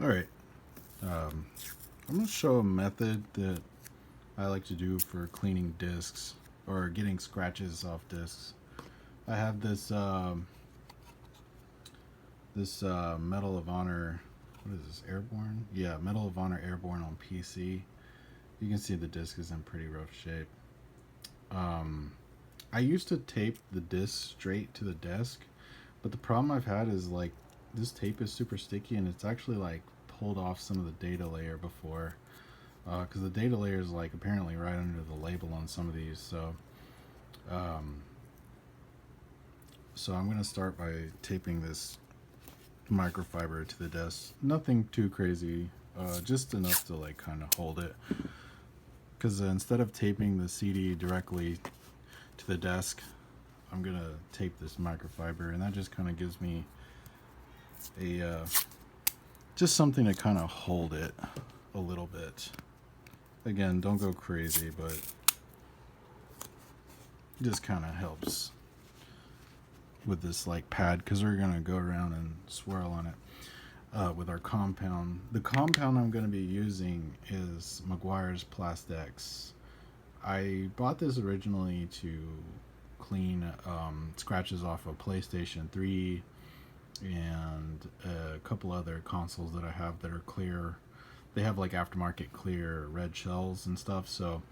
Alright, I'm going to show a method that I like to do for cleaning discs or getting scratches off discs. I have this Medal of Honor, what is this, Airborne? Yeah, Medal of Honor Airborne on PC. You can see the disc is in pretty rough shape. I used to tape the disc straight to the desk, but the problem I've had is like this tape is super sticky and it's actually like pulled off some of the data layer before, because the data layer is like apparently right under the label on some of these. Um, so I'm gonna start by taping this microfiber to the desk. Nothing too crazy, just enough to like kind of hold it. Because instead of taping the CD directly to the desk, I'm gonna tape this microfiber, and that just kind of gives me a just something to kind of hold it a little bit. Again, don't go crazy, but it just kind of helps with this like pad, because we're gonna go around and swirl on it with our compound. The compound I'm gonna be using is Meguiar's PlastX. I bought this originally to clean scratches off a PlayStation 3 and a couple other consoles that I have that are clear. They have like aftermarket clear red shells and stuff, so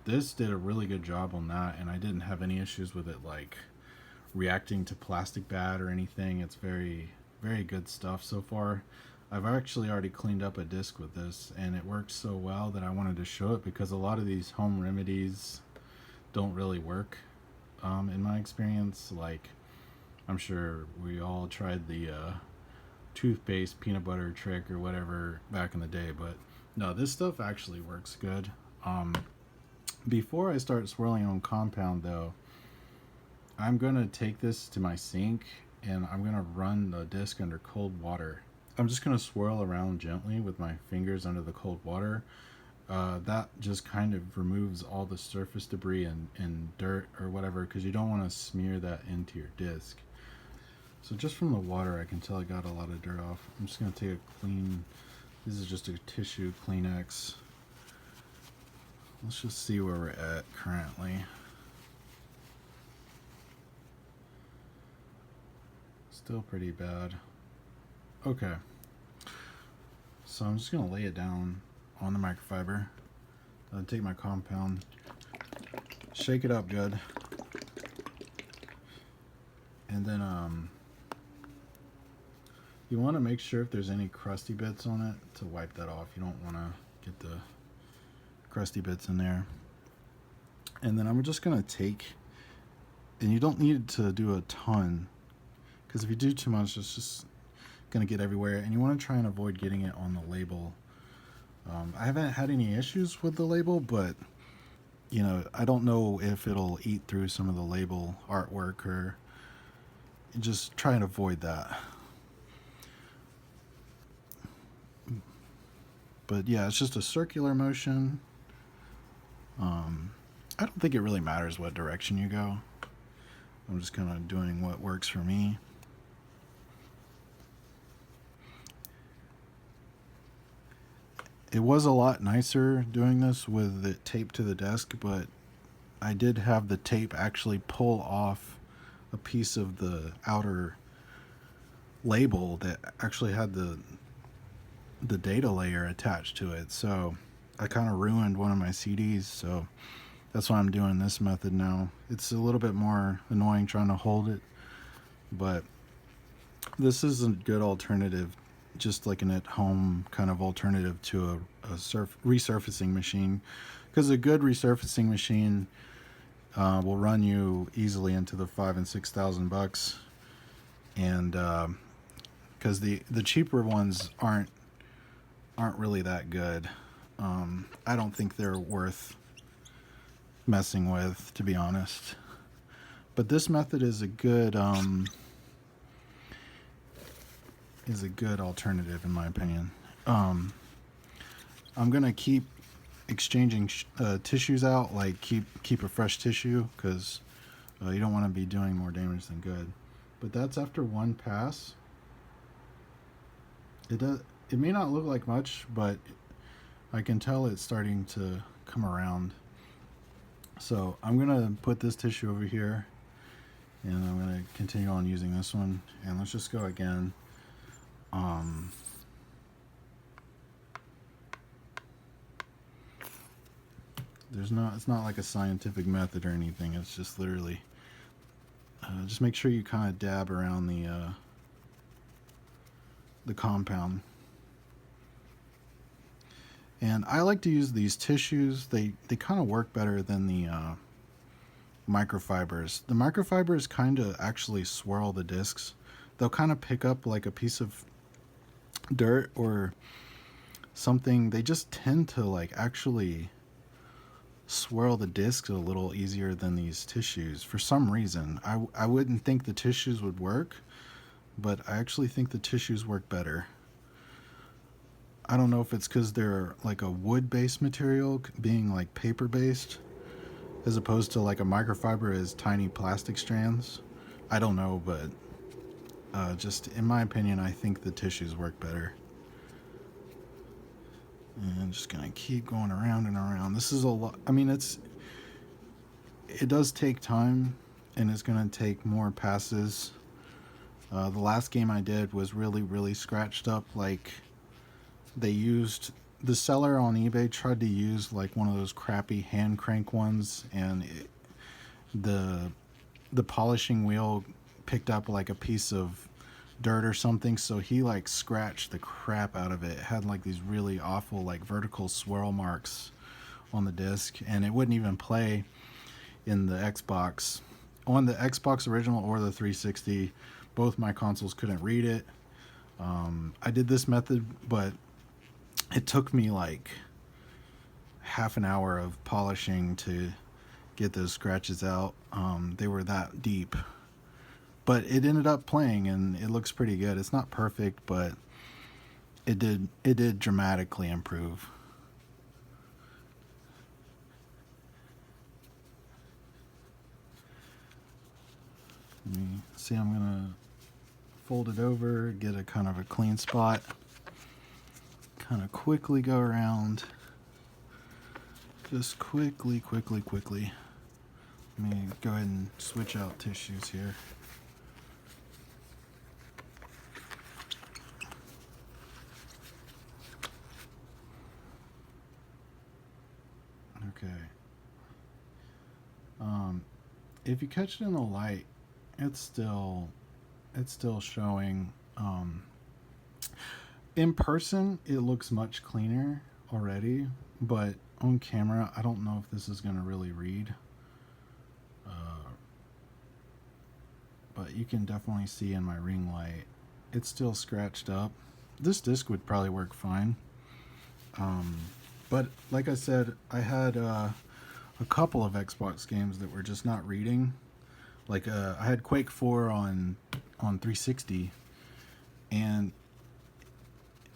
this did a really good job on that, and I didn't have any issues with it like reacting to plastic bad or anything. It's very, very good stuff so far. I've actually already cleaned up a disc with this, and it worked so well that I wanted to show it, because a lot of these home remedies don't really work in my experience. Like, I'm sure we all tried the toothpaste peanut butter trick or whatever back in the day, but no, this stuff actually works good. Before I start swirling on compound though, I'm gonna take this to my sink and I'm gonna run the disc under cold water. I'm just gonna swirl around gently with my fingers under the cold water. That just kind of removes all the surface debris and dirt or whatever, because you don't want to smear that into your disc. So just from the water I can tell I got a lot of dirt off. I'm just gonna take a clean, this is just a tissue Kleenex. Let's just see where we're at currently. Still pretty bad. Okay. So I'm just gonna lay it down on the microfiber. Take my compound, shake it up good, and then you want to make sure if there's any crusty bits on it to wipe that off. You don't want to get the crusty bits in there. And then I'm just gonna take, and you don't need to do a ton, because if you do too much it's just gonna get everywhere, and you want to try and avoid getting it on the label. I haven't had any issues with the label, but you know, I don't know if it'll eat through some of the label artwork, or just try and avoid that. But yeah, it's just a circular motion. I don't think it really matters what direction you go. I'm just kind of doing what works for me. It was a lot nicer doing this with it taped to the desk, but I did have the tape actually pull off a piece of the outer label that actually had the data layer attached to it. So I kind of ruined one of my CDs, so that's why I'm doing this method now. It's a little bit more annoying trying to hold it, but this is a good alternative, just like an at-home kind of alternative to a resurfacing machine, because a good resurfacing machine will run you easily into the $5,000 and $6,000, and because the cheaper ones aren't really that good. I don't think they're worth messing with, to be honest. But this method is a good alternative in my opinion. I'm gonna keep exchanging tissues out, like keep a fresh tissue, because you don't want to be doing more damage than good. But that's after one pass. It does. it may not look like much, but I can tell it's starting to come around. So I'm gonna put this tissue over here, and I'm gonna continue on using this one. And let's just go again. It's not like a scientific method or anything. It's just literally, just make sure you kind of dab around the compound. And I like to use these tissues. They kind of work better than the microfibers. The microfibers kind of actually swirl the discs. They'll kind of pick up like a piece of dirt or something. They just tend to like actually swirl the discs a little easier than these tissues for some reason. I wouldn't think the tissues would work, but I actually think the tissues work better. I don't know if it's because they're like a wood-based material, being like paper-based, as opposed to like a microfiber is tiny plastic strands. I don't know, but just in my opinion, I think the tissues work better. And I'm just gonna keep going around and around. This is a lot. I mean, it does take time, and it's gonna take more passes. The last game I did was really scratched up. Like, they used, the seller on eBay tried to use like one of those crappy hand crank ones, and the polishing wheel picked up like a piece of dirt or something, so he like scratched the crap out of it. It had like these really awful like vertical swirl marks on the disc, and it wouldn't even play in the Xbox. On the Xbox original or the 360, both my consoles couldn't read it. I did this method, but it took me like half an hour of polishing to get those scratches out. They were that deep. But it ended up playing, and it looks pretty good. It's not perfect, but it did dramatically improve. Let me see. I'm gonna fold it over, get a kind of a clean spot, kind of quickly go around. Just quickly. Let me go ahead and switch out tissues here. Okay. If you catch it in the light, it's still showing. In person, it looks much cleaner already, but on camera, I don't know if this is going to really read. But you can definitely see in my ring light, it's still scratched up. This disc would probably work fine. But like I said, I had a couple of Xbox games that were just not reading. Like I had Quake 4 on 360, and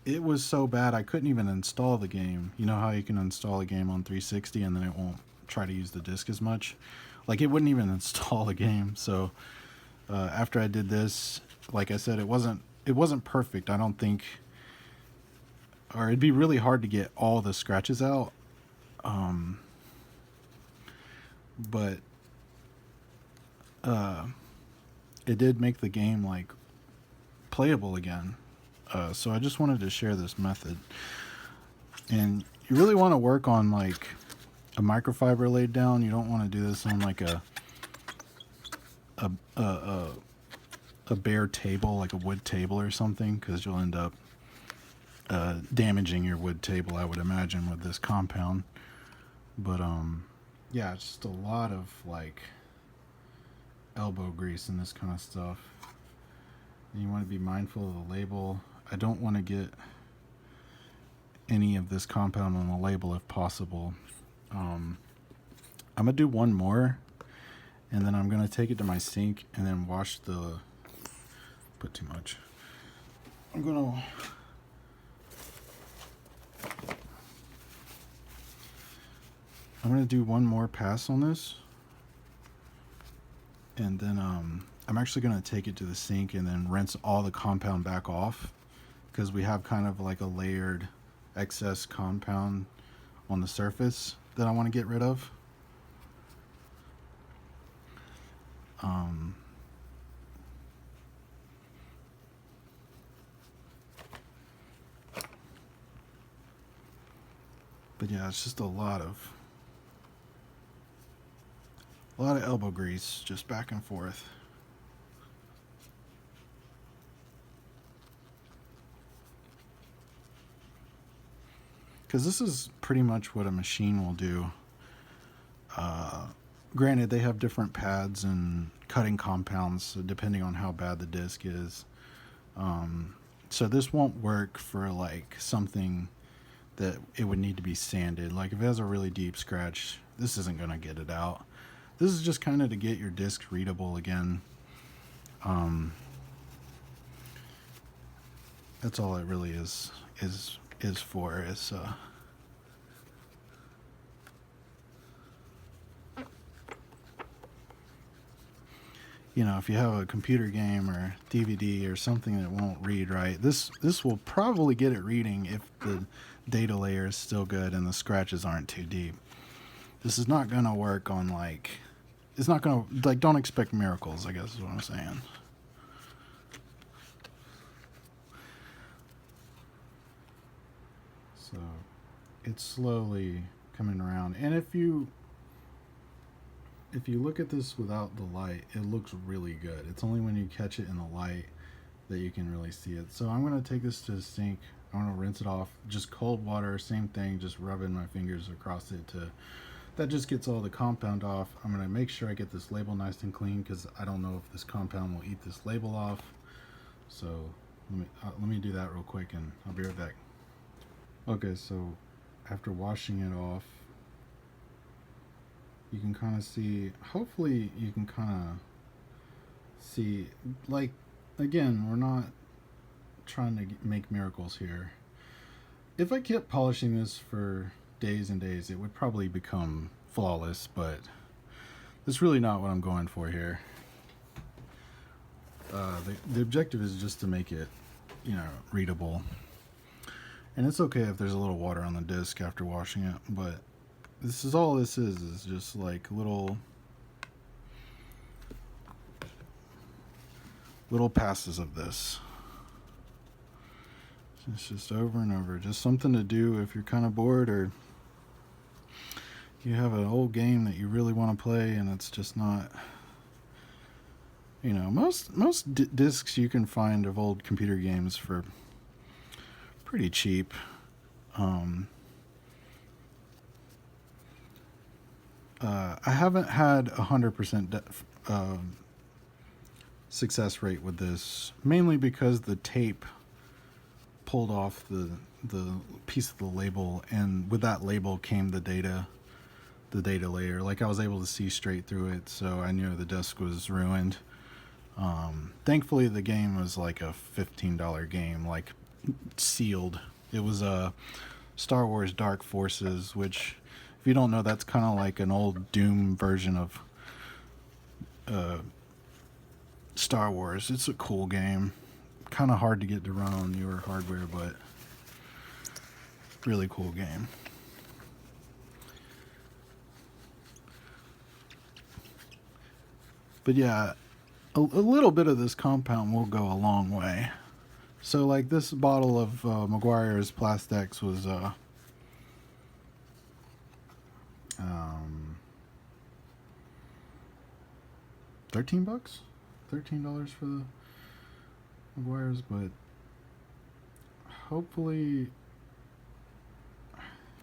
it was so bad I couldn't even install the game. You know how you can install a game on 360 and then it won't try to use the disc as much? Like, it wouldn't even install the game. So after I did this, like I said, it wasn't perfect. I don't think, or it'd be really hard to get all the scratches out. But it did make the game like playable again. So I just wanted to share this method. And you really want to work on like a microfiber laid down. You don't want to do this on like a bare table, like a wood table or something, because you'll end up damaging your wood table, I would imagine, with this compound. But yeah, it's just a lot of like elbow grease and this kind of stuff. And you want to be mindful of the label. I don't want to get any of this compound on the label if possible. I'm gonna do one more, and then I'm gonna take it to my sink and then wash the, put too much. I'm gonna do one more pass on this, and then I'm actually gonna take it to the sink and then rinse all the compound back off, because we have kind of like a layered excess compound on the surface that I want to get rid of. But yeah, it's just a lot of elbow grease just back and forth. Because this is pretty much what a machine will do. Granted, they have different pads and cutting compounds depending on how bad the disc is. So this won't work for like something that it would need to be sanded. Like if it has a really deep scratch, this isn't going to get it out. This is just kind of to get your disc readable again. That's all it really is for. You know, if you have a computer game or DVD or something that won't read right, this will probably get it reading if the data layer is still good and the scratches aren't too deep. This is not going to work on like, it's not going to, like, don't expect miracles, I guess is what I'm saying. So it's slowly coming around. And if you look at this without the light, it looks really good. It's only when you catch it in the light that you can really see it. So I'm going to take this to the sink. I'm going to rinse it off. Just cold water, same thing, just rubbing my fingers across it that just gets all the compound off. I'm going to make sure I get this label nice and clean because I don't know if this compound will eat this label off. So let me do that real quick and I'll be right back. Okay, so after washing it off, you can kind of see, hopefully you can kind of see, like, again, we're not trying to make miracles here. If I kept polishing this for days and days, it would probably become flawless, but that's really not what I'm going for here. The objective is just to make it, you know, readable. And it's okay if there's a little water on the disc after washing it, but this is all this is just like little passes of this. It's just over and over, just something to do if you're kind of bored or you have an old game that you really want to play and it's just not, you know, most discs you can find of old computer games for pretty cheap. I haven't had 100% success rate with this, mainly because the tape pulled off the piece of the label, and with that label came the data layer. Like I was able to see straight through it, so I knew the disc was ruined. Thankfully, the game was like a $15 game, like sealed. It was a Star Wars Dark Forces, which, if you don't know, that's kind of like an old Doom version of Star Wars. It's a cool game. Kind of hard to get to run on newer hardware, but really cool game. But yeah, a little bit of this compound will go a long way. So like this bottle of Meguiar's PlastX was $13? $13 for the Meguiar's, but hopefully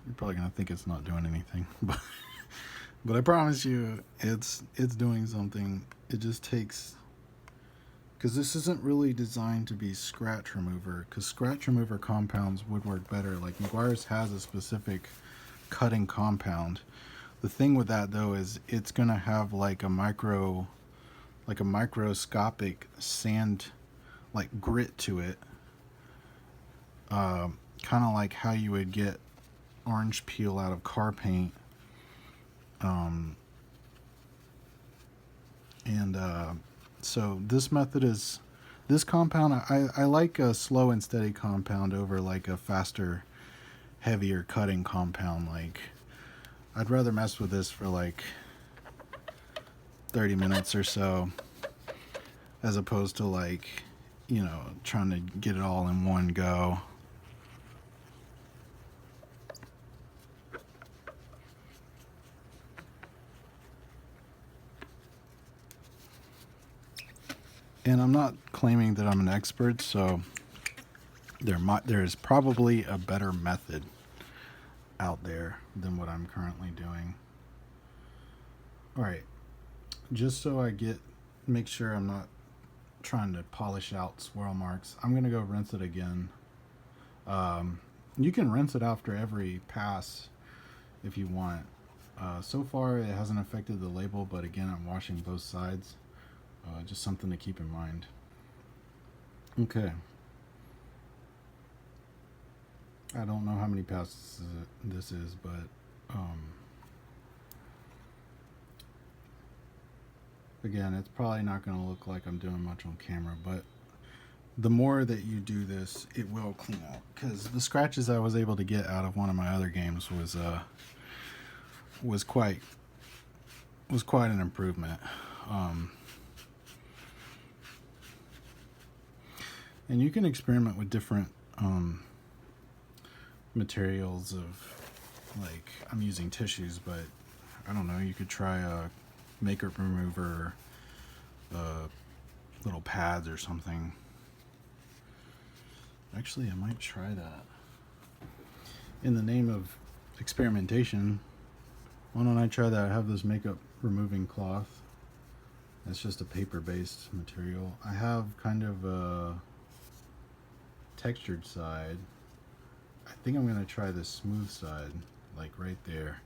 you're probably gonna think it's not doing anything, but I promise you it's doing something. It just takes, because this isn't really designed to be scratch remover, because scratch remover compounds would work better. Like Meguiar's has a specific cutting compound. The thing with that though is it's gonna have like a microscopic sand, like grit to it, kind of like how you would get orange peel out of car paint. So this method is This compound, I like a slow and steady compound over like a faster, heavier cutting compound. Like, I'd rather mess with this for like 30 minutes or so as opposed to like, you know, trying to get it all in one go. And I'm not claiming that I'm an expert, so there is probably a better method out there than what I'm currently doing. All right, just so make sure I'm not trying to polish out swirl marks, I'm gonna go rinse it again. You can rinse it after every pass if you want. So far, it hasn't affected the label, but again, I'm washing both sides. Just something to keep in mind. Okay. I don't know how many passes this is, but again, it's probably not going to look like I'm doing much on camera, but the more that you do this, it will clean up. Because the scratches I was able to get out of one of my other games was quite an improvement. And you can experiment with different materials of, like, I'm using tissues, but I don't know, you could try a makeup remover, little pads or something. Actually, I might try that. In the name of experimentation, why don't I try that? I have this makeup removing cloth. It's just a paper-based material. I have kind of a textured side. I think I'm going to try the smooth side, like right there.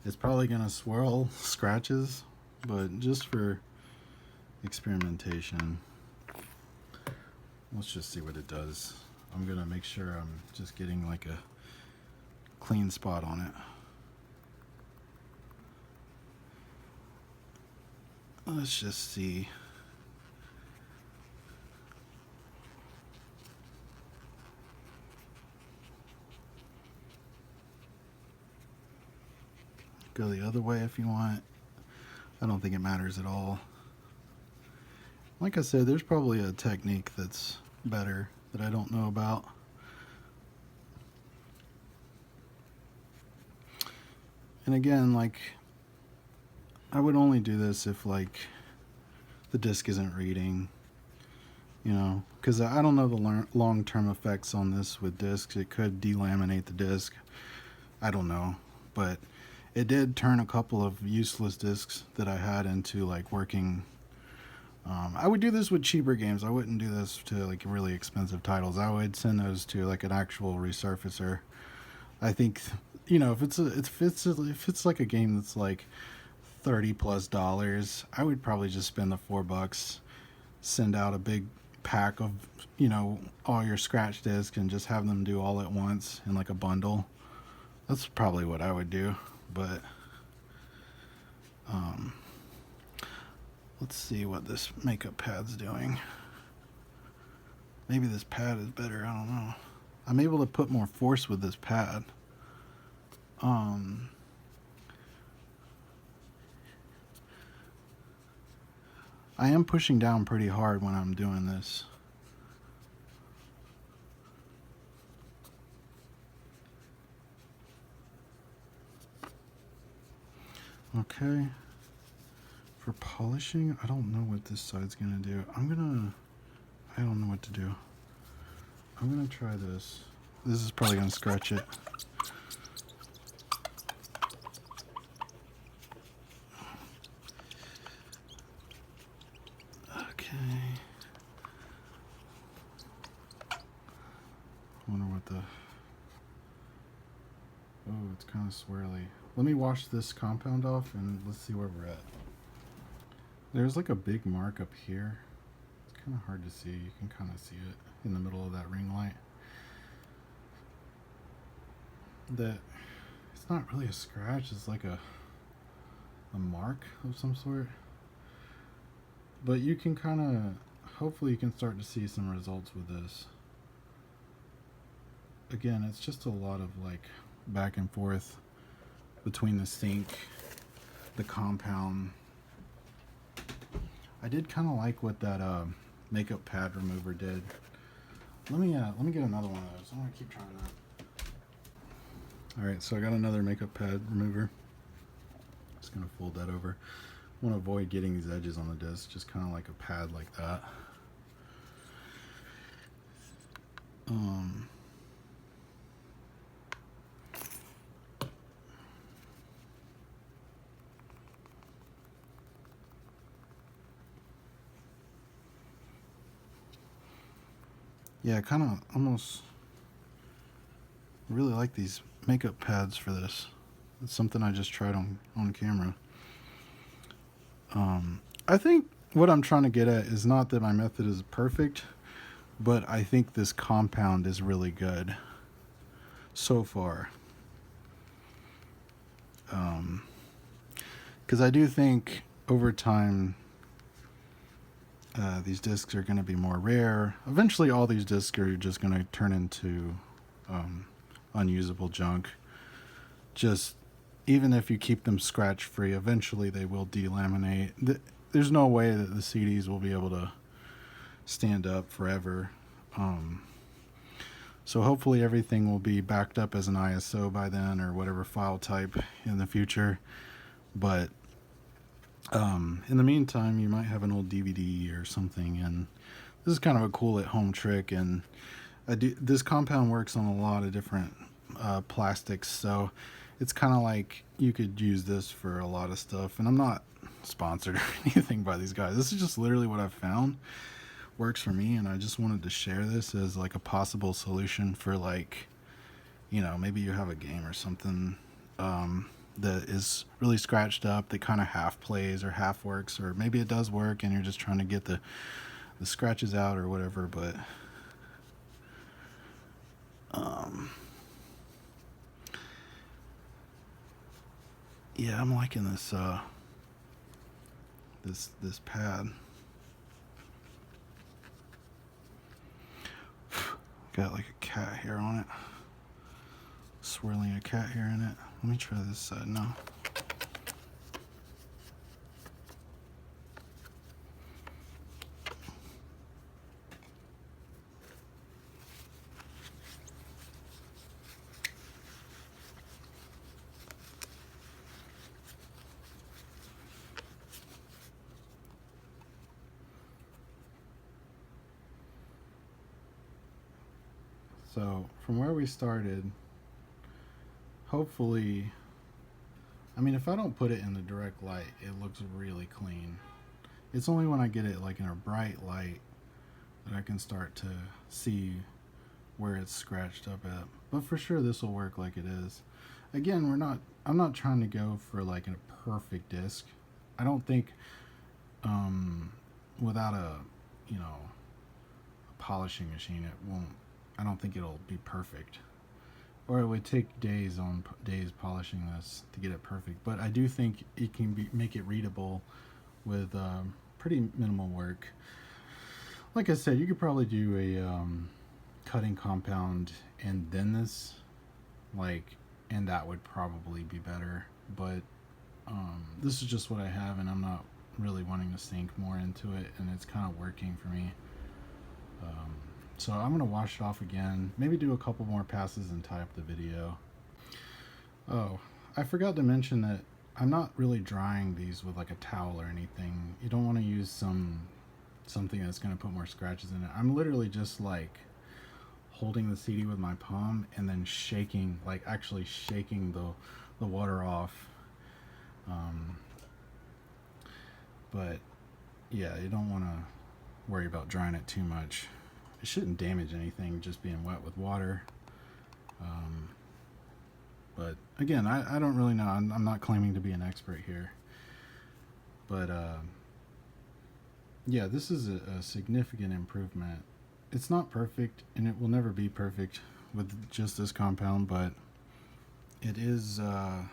It's probably going to swirl scratches, but just for experimentation, let's just see what it does. I'm going to make sure I'm just getting like a clean spot on it. Let's just see. Go the other way if you want. I don't think it matters at all. Like I said, there's probably a technique that's better that I don't know about. And again, like, I would only do this if, like, the disc isn't reading, you know, because I don't know the long-term effects on this with discs. It could delaminate the disc. I don't know, but it did turn a couple of useless discs that I had into, like, working. I would do this with cheaper games. I wouldn't do this to, like, really expensive titles. I would send those to, like, an actual resurfacer. I think, you know, if it's like a game that's like $30+, I would probably just spend the $4, send out a big pack of, you know, all your scratch discs and just have them do all at once in like a bundle. That's probably what I would do. But let's see what this makeup pad's doing. Maybe this pad is better, I don't know. I'm able to put more force with this pad. I am pushing down pretty hard when I'm doing this. Okay. For polishing, I don't know what this side's gonna do. I don't know what to do. I'm gonna try this. This is probably gonna scratch it. Okay. Wonder what the... Oh, it's kind of swirly. Let me wash this compound off and let's see where we're at. There's like a big mark up here. It's kind of hard to see. You can kind of see it in the middle of that ring light. That it's not really a scratch. It's like a mark of some sort. But you can kind of hopefully you can start to see some results with this. Again, it's just a lot of like back and forth between the sink, the compound. I did kind of like what that makeup pad remover did. Let me get another one of those. I'm gonna keep trying that. All right, so I got another makeup pad remover. Just gonna fold that over. I want to avoid getting these edges on the disc, just kind of like a pad like that. Yeah, kind of almost really like these makeup pads for this. It's something I just tried on camera. I think what I'm trying to get at is not that my method is perfect, but I think this compound is really good so far. Because I do think over time these discs are going to be more rare. Eventually all these discs are just going to turn into unusable junk. Just even if you keep them scratch free, eventually they will delaminate. There's no way that the CDs will be able to stand up forever. So hopefully everything will be backed up as an ISO by then, or whatever file type in the future. But in the meantime, you might have an old DVD or something, and this is kind of a cool at-home trick. And this compound works on a lot of different plastics, so it's kind of like you could use this for a lot of stuff. And I'm not sponsored or anything by these guys. This is just literally what I've found works for me, and I just wanted to share this as like a possible solution for, like, you know, maybe you have a game or something that is really scratched up, that kind of half plays or half works, or maybe it does work and you're just trying to get the scratches out or whatever. But yeah, I'm liking this this pad. Got like a cat hair on it, swirling a cat hair in it. Let me try this side now. So from where we started, hopefully, I mean, if I don't put it in the direct light, it looks really clean. It's only when I get it like in a bright light that I can start to see where it's scratched up at. But for sure this will work like it is. Again, I'm not trying to go for like a perfect disc. I don't think without a, you know, a polishing machine, I don't think it'll be perfect. Or it would take days polishing this to get it perfect. But I do think it can make it readable with pretty minimal work. Like I said, you could probably do a cutting compound and then this, and that would probably be better. But this is just what I have, and I'm not really wanting to sink more into it, and it's kind of working for me. So I'm going to wash it off again, maybe do a couple more passes and tie up the video. Oh, I forgot to mention that I'm not really drying these with like a towel or anything. You don't want to use something that's going to put more scratches in it. I'm literally just like holding the CD with my palm and then shaking, like actually shaking the water off. But yeah, you don't want to worry about drying it too much. It shouldn't damage anything just being wet with water. But again, I don't really know. I'm not claiming to be an expert here. But yeah, this is a significant improvement. It's not perfect, and it will never be perfect with just this compound, but it is a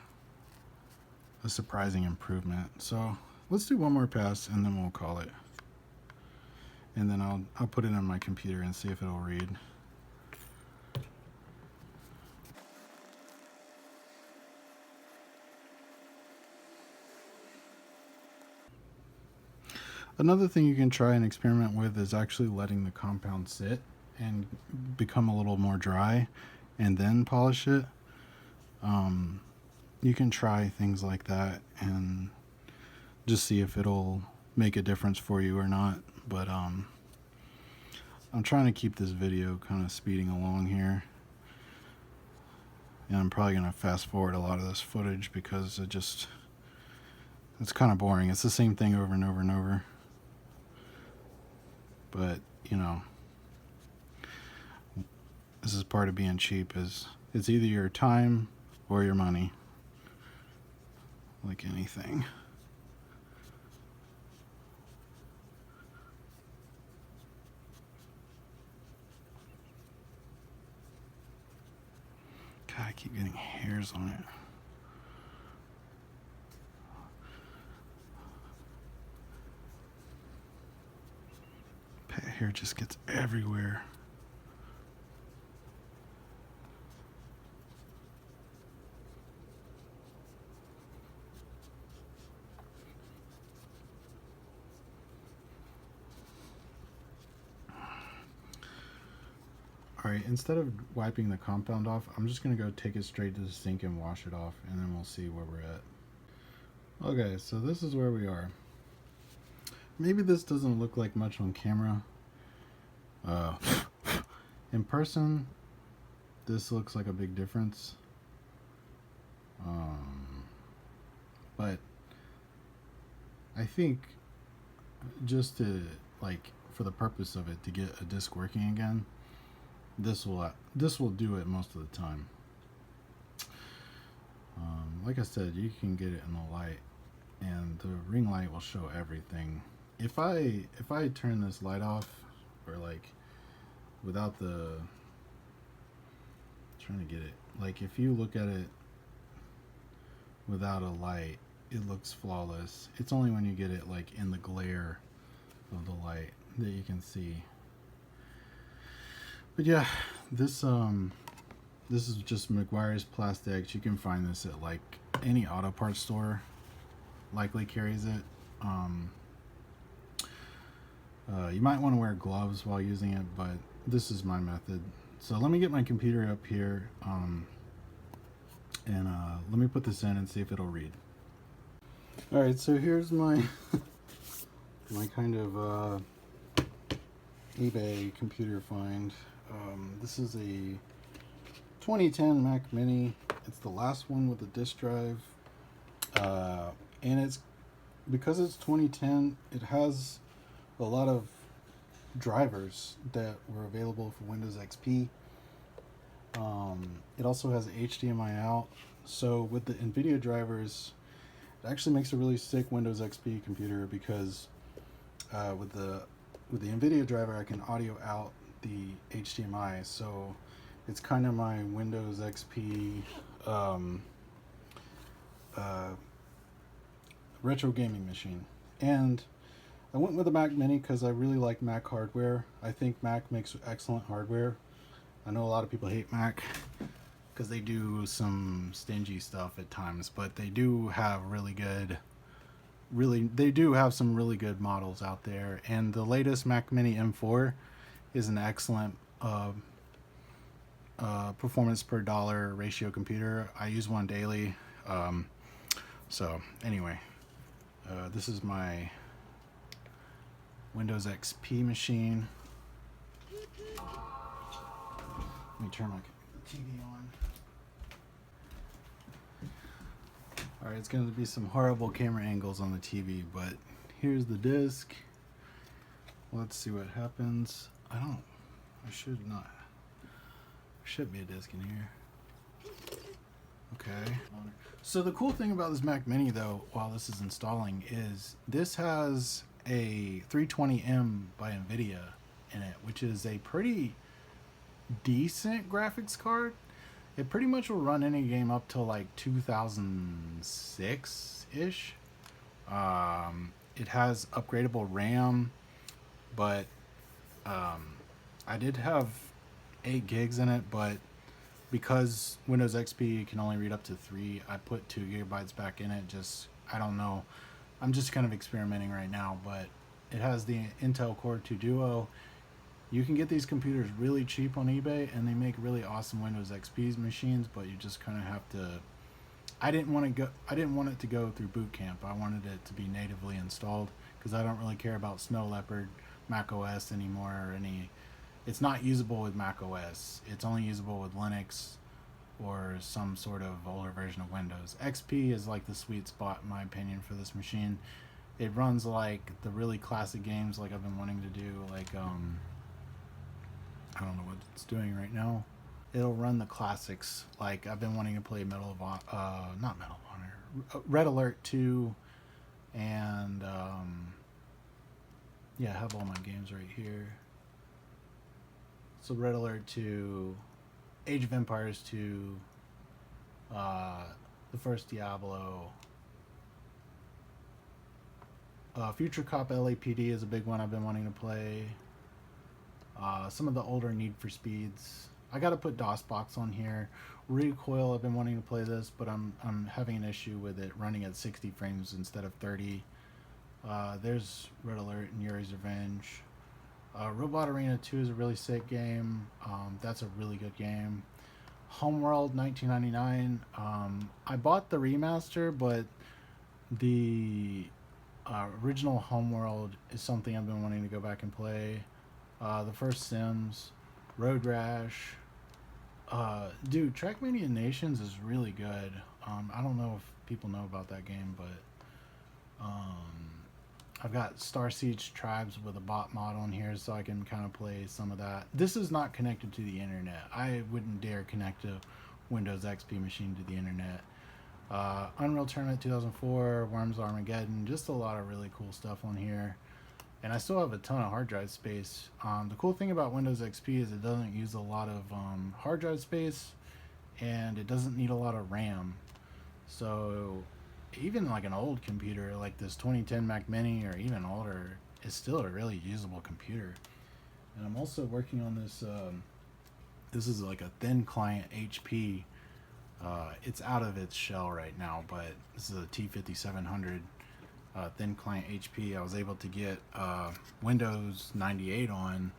surprising improvement. So let's do one more pass, and then we'll call it. and then I'll put it on my computer and see if it'll read. Another thing you can try and experiment with is actually letting the compound sit and become a little more dry and then polish it. You can try things like that and just see if it'll make a difference for you or not. But I'm trying to keep this video kind of speeding along here, and I'm probably gonna fast forward a lot of this footage because it's kind of boring. It's the same thing over and over and over. But you know, this is part of being cheap. Is it's either your time or your money, like anything. God, I keep getting hairs on it. Pet hair just gets everywhere. Alright, instead of wiping the compound off, I'm just going to go take it straight to the sink and wash it off, and then we'll see where we're at. Okay, so this is where we are. Maybe this doesn't look like much on camera. In person, this looks like a big difference. But I think just to, like, for the purpose of it, to get a disc working again, this will do it most of the time. Like I said, you can get it in the light, and the ring light will show everything. If I turn this light off, or like without the, trying to get it, like if you look at it without a light, it looks flawless. It's only when you get it like in the glare of the light that you can see. But yeah, this is just Meguiar's PlastX. You can find this at like any auto parts store. Likely carries it. You might want to wear gloves while using it, but this is my method. So let me get my computer up here, and let me put this in and see if it'll read. All right, so here's my my kind of eBay computer find. This is a 2010 Mac Mini. It's the last one with a disk drive, and it's because it's 2010. It has a lot of drivers that were available for Windows XP. It also has HDMI out. So with the NVIDIA drivers, it actually makes a really sick Windows XP computer because with the NVIDIA driver, I can audio out the HDMI. So it's kind of my Windows XP retro gaming machine. And I went with a Mac Mini because I really like Mac hardware. I think Mac makes excellent hardware. I know a lot of people hate Mac because they do some stingy stuff at times, but they do have they do have some really good models out there. And the latest Mac Mini M4 is an excellent performance per dollar ratio computer. I use one daily. So anyway, this is my Windows XP machine. Let me turn my TV on. Alright, it's going to be some horrible camera angles on the TV, but here's the disc. Let's see what happens. There should be a disc in here. Okay. So the cool thing about this Mac Mini though, while this is installing, is this has a 320M by NVIDIA in it, which is a pretty decent graphics card. It pretty much will run any game up to like 2006-ish. It has upgradable RAM, but I did have 8 gigs in it, but because Windows XP can only read up to 3, I put 2 gigabytes back in it. Just, I don't know. I'm just kind of experimenting right now, but it has the Intel Core 2 Duo. You can get these computers really cheap on eBay, and they make really awesome Windows XP machines, but you just kind of have to. I didn't want to go. I didn't want it to go through boot camp. I wanted it to be natively installed because I don't really care about Snow Leopard, Mac OS anymore, or any. It's not usable with Mac OS. It's only usable with Linux or some sort of older version of Windows. XP is like the sweet spot in my opinion for this machine. It runs like the really classic games like I've been wanting to do, like I don't know what it's doing right now. It'll run the classics. Like I've been wanting to play not Medal of Honor, Red Alert 2, and yeah, I have all my games right here. So Red Alert 2, Age of Empires 2, the first Diablo. Future Cop LAPD is a big one I've been wanting to play. Some of the older Need for Speeds. I gotta put DOSBox on here. Recoil, I've been wanting to play this, but I'm having an issue with it running at 60 frames instead of 30. There's Red Alert and Yuri's Revenge. Robot Arena 2 is a really sick game. That's a really good game. Homeworld 1999. I bought the remaster, but the original Homeworld is something I've been wanting to go back and play. The first Sims, Road Rash. Dude, Trackmania Nations is really good. I don't know if people know about that game, but I've got Star Siege Tribes with a bot mod on here, so I can kind of play some of that. This is not connected to the internet. I wouldn't dare connect a Windows XP machine to the internet. Unreal Tournament 2004, Worms Armageddon, just a lot of really cool stuff on here. And I still have a ton of hard drive space. The cool thing about Windows XP is it doesn't use a lot of hard drive space, and it doesn't need a lot of RAM. So even like an old computer like this 2010 Mac Mini or even older is still a really usable computer. And I'm also working on this. This is like a thin client HP. It's out of its shell right now, but this is a T5700 thin client HP. I was able to get Windows 98 on,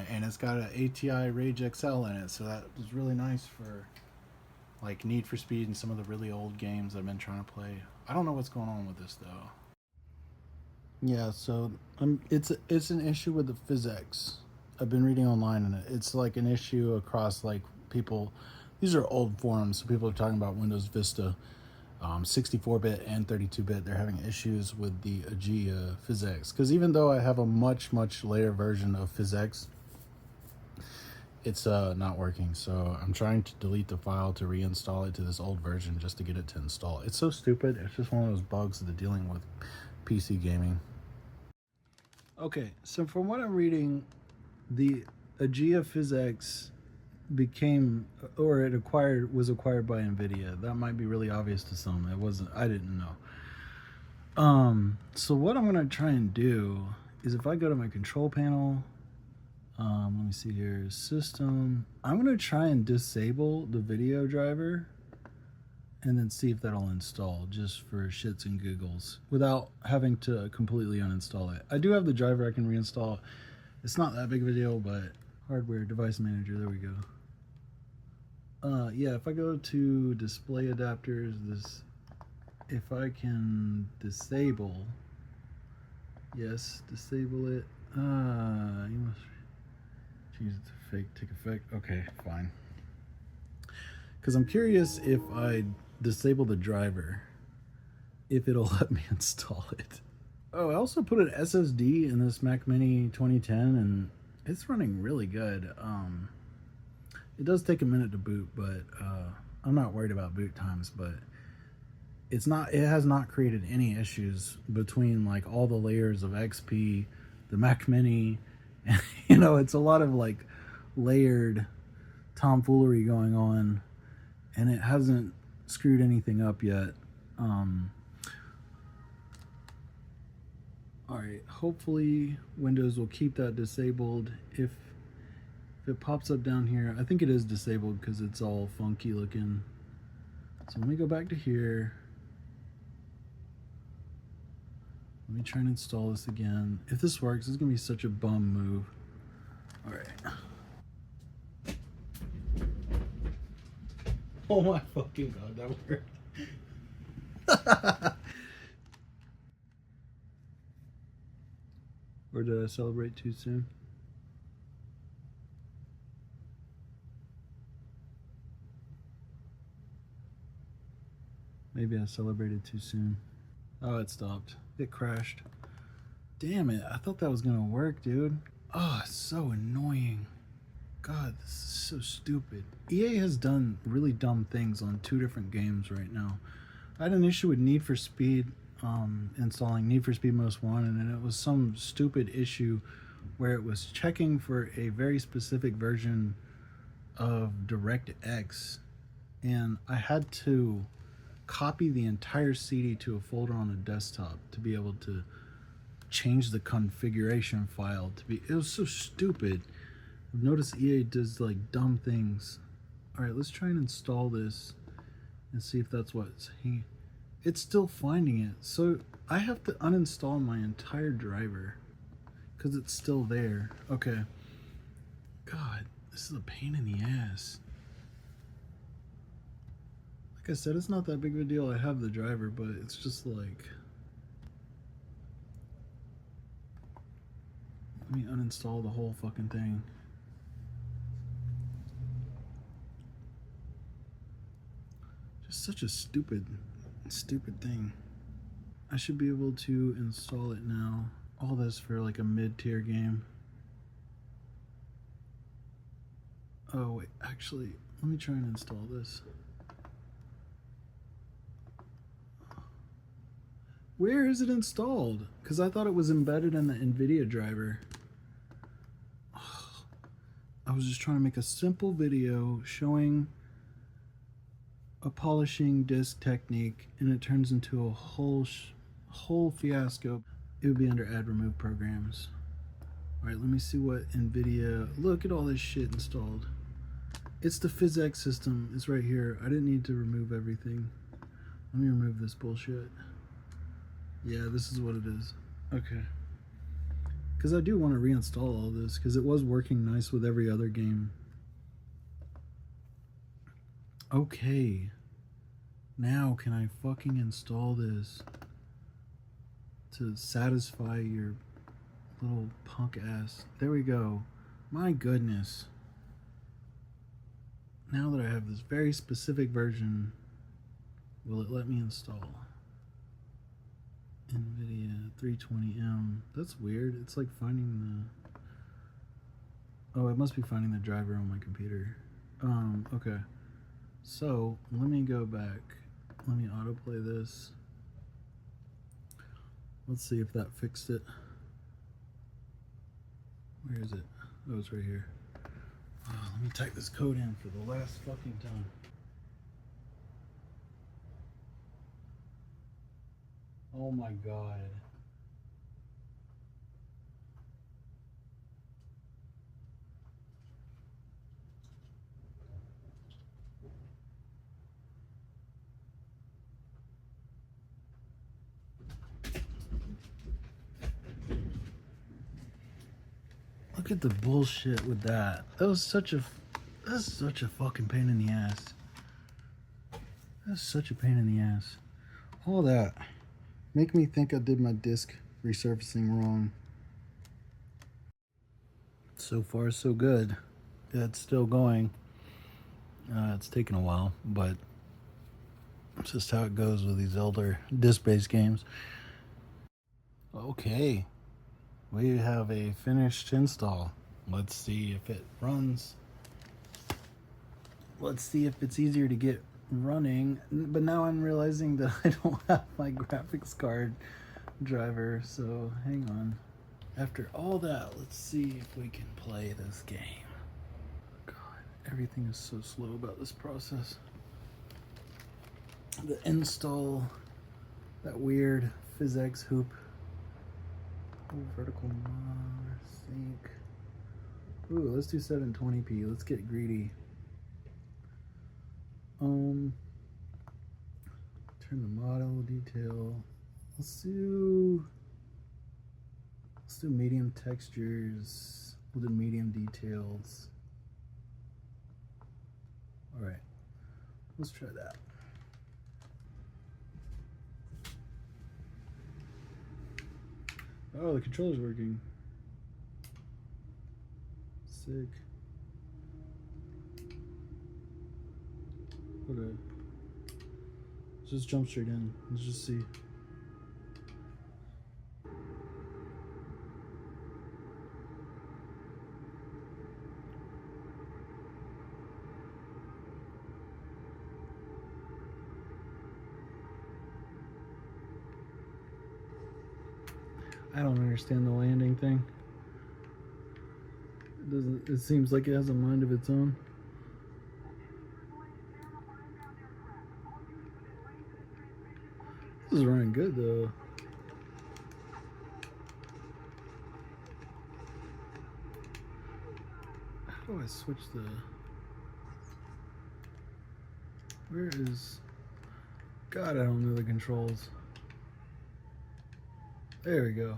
and it's got an ATI Rage XL in it, so that was really nice for like Need for Speed and some of the really old games I've been trying to play. I don't know what's going on with this though. Yeah, so it's an issue with the PhysX. I've been reading online, and it's like an issue across like people. These are old forums, so people are talking about Windows Vista, 64-bit and 32-bit. They're having issues with the Aegea PhysX because even though I have a much later version of PhysX, it's not working. So I'm trying to delete the file to reinstall it to this old version just to get it to install. It's so stupid. It's just one of those bugs that dealing with PC gaming. Okay, so from what I'm reading, the Aegea PhysX was acquired by NVIDIA. That might be really obvious to some. It wasn't. I didn't know. So what I'm gonna try and do is if I go to my control panel, let me see here, system. I'm gonna try and disable the video driver and then see if that'll install just for shits and giggles without having to completely uninstall it. I do have the driver I can reinstall. It's not that big of a deal, but hardware device manager, there we go. Yeah, if I go to display adapters, if I can disable, yes, disable it. You must change it to fake take effect. Okay, fine. Because I'm curious if I disable the driver, if it'll let me install it. Oh, I also put an SSD in this Mac Mini 2010, and it's running really good. It does take a minute to boot, but I'm not worried about boot times. But it has not created any issues between like all the layers of XP, the Mac Mini, and it's a lot of like layered tomfoolery going on, and it hasn't screwed anything up yet. Alright, hopefully Windows will keep that disabled. If it pops up down here, I think it is disabled because it's all funky looking. So let me go back to here. Let me try and install this again. If this works, it's gonna be such a bum move. Alright. Oh my fucking god, that worked. Or did I celebrate too soon? Maybe I celebrated too soon. Oh, it stopped. It crashed. Damn it, I thought that was gonna work, dude. Oh, it's so annoying. God, this is so stupid. EA has done really dumb things on 2 different games right now. I had an issue with Need for Speed, installing Need for Speed Most Wanted, and it was some stupid issue where it was checking for a very specific version of DirectX, and I had to copy the entire CD to a folder on a desktop to be able to change the configuration file to be. It was so stupid. I've noticed EA does like dumb things. Alright, let's try and install this and see if that's what's it's still finding it. So I have to uninstall my entire driver because it's still there. Okay. God, this is a pain in the ass. Like I said, it's not that big of a deal. I have the driver, but it's just like, let me uninstall the whole fucking thing. Just such a stupid thing. I should be able to install it now. All this for like a mid-tier game. Oh wait, actually, let me try and install this. Where is it installed? Because I thought it was embedded in the NVIDIA driver. I was just trying to make a simple video showing a polishing disc technique, and it turns into a whole fiasco. It would be under add remove programs. All right, let me see what NVIDIA. Look at all this shit installed. It's the PhysX system. It's right here. I didn't need to remove everything. Let me remove this bullshit. Yeah, this is what it is. Okay. Because I do want to reinstall all this because it was working nice with every other game. Okay. Now can I fucking install this to satisfy your little punk ass? There we go. My goodness. Now that I have this very specific version, will it let me install NVIDIA 320M? That's weird. It's like finding the... Oh, it must be finding the driver on my computer. Okay. So, let me go back. Let me autoplay this. Let's see if that fixed it. Where is it? Oh, it's right here. Oh, let me type this code in for the last fucking time. Oh my god. Look at the bullshit with that. That's such a fucking pain in the ass. That's such a pain in the ass. All that make me think I did my disk resurfacing wrong. So far so good. It's still going. It's taken a while, but it's just how it goes with these older disk-based games. Okay, we have a finished install. Let's see if it runs. Let's see if it's easier to get running. But now I'm realizing that I don't have my graphics card driver, so hang on. After all that, let's see if we can play this game. God, everything is so slow about this process. The install, that weird PhysX hoop. Oh, vertical monitor sync. Ooh, let's do 720p. Let's get greedy. Turn the model detail. Let's do medium textures. We'll do medium details. All right, let's try that. Oh, the controller's working. Sick. Okay. Let's just jump straight in. Let's just see. I don't understand the landing thing. It doesn't. It seems like it has a mind of its own. This is running good though. How do I switch the? Where is? God, I don't know the controls. There we go.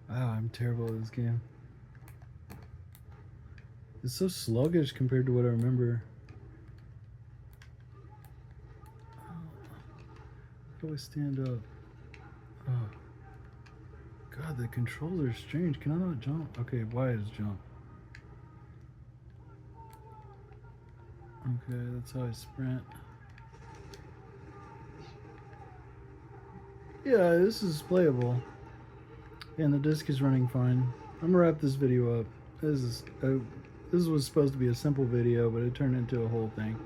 Wow, I'm terrible at this game. It's so sluggish compared to what I remember. How do I stand up? Oh. God, the controls are strange. Can I not jump? Okay, Y is jump. Okay, that's how I sprint. Yeah, this is playable. And the disc is running fine. I'm gonna wrap this video up. This was supposed to be a simple video, but it turned into a whole thing.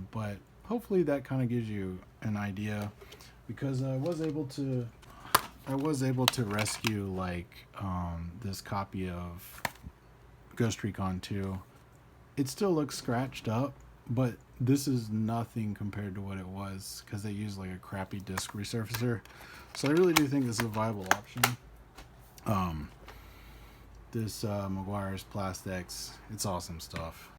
But hopefully that kind of gives you an idea, because I was able to rescue like this copy of Ghost Recon 2. It still looks scratched up, but this is nothing compared to what it was, because they use like a crappy disc resurfacer. So I really do think this is a viable option. This Meguiar's PlastX, it's awesome stuff.